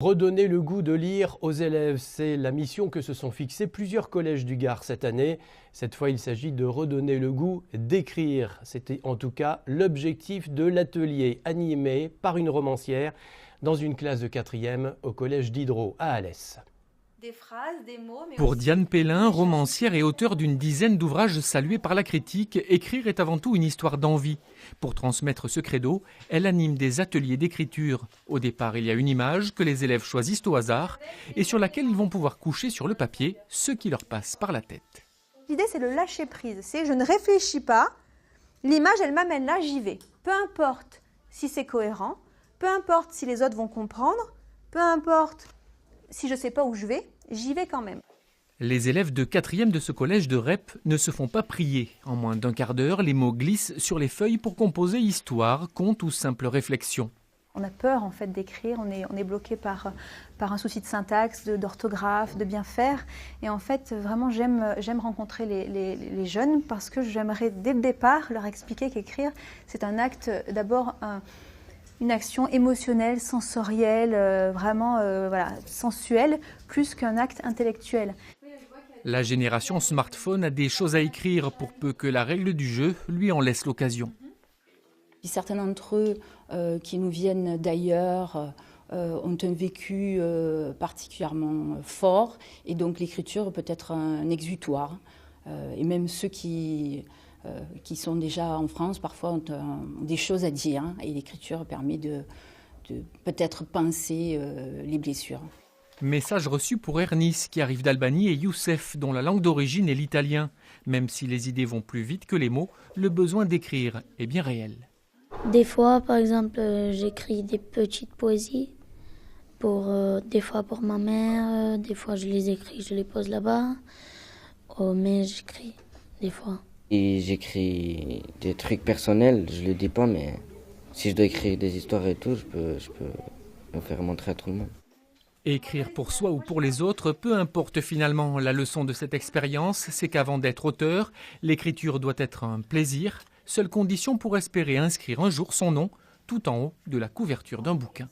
Redonner le goût de lire aux élèves, c'est la mission que se sont fixés plusieurs collèges du Gard cette année. Cette fois, il s'agit de redonner le goût d'écrire. C'était en tout cas l'objectif de l'atelier animé par une romancière dans une classe de 4e au collège d'Hydro à Alès. Des phrases, des mots, mais Pour aussi... Diane Pellin, romancière et auteure d'une dizaine d'ouvrages salués par la critique, écrire est avant tout une histoire d'envie. Pour transmettre ce credo, elle anime des ateliers d'écriture. Au départ, il y a une image que les élèves choisissent au hasard et sur laquelle ils vont pouvoir coucher sur le papier ce qui leur passe par la tête. L'idée, c'est le lâcher prise. C'est je ne réfléchis pas, l'image, elle m'amène là, j'y vais. Peu importe si c'est cohérent, peu importe si les autres vont comprendre, peu importe si je ne sais pas où je vais, j'y vais quand même. Les élèves de 4e de ce collège de Rep ne se font pas prier. En moins d'un quart d'heure, les mots glissent sur les feuilles pour composer histoire, conte ou simple réflexion. On a peur en fait d'écrire, on est bloqué par un souci de syntaxe, d'orthographe, de bien faire. Et en fait, vraiment, j'aime rencontrer les jeunes parce que j'aimerais dès le départ leur expliquer qu'écrire, c'est un acte d'abord une action émotionnelle, sensorielle, voilà, sensuelle, plus qu'un acte intellectuel. La génération smartphone a des choses à écrire pour peu que la règle du jeu lui en laisse l'occasion. Certains d'entre eux qui nous viennent d'ailleurs ont un vécu particulièrement fort et donc l'écriture peut être un exutoire. Et même ceux qui sont déjà en France parfois ont des choses à dire et l'écriture permet de peut-être pincer les blessures. Message reçu pour Ernis qui arrive d'Albanie et Youssef dont la langue d'origine est l'italien. Même si les idées vont plus vite que les mots, le besoin d'écrire est bien réel. Des fois, par exemple, j'écris des petites poésies, des fois pour ma mère, des fois je les écris, je les pose là-bas, mais j'écris des fois. Et j'écris des trucs personnels, je le dis pas, mais si je dois écrire des histoires et tout, je peux le faire montrer à tout le monde. Écrire pour soi ou pour les autres, peu importe finalement. La leçon de cette expérience, c'est qu'avant d'être auteur, l'écriture doit être un plaisir, seule condition pour espérer inscrire un jour son nom tout en haut de la couverture d'un bouquin.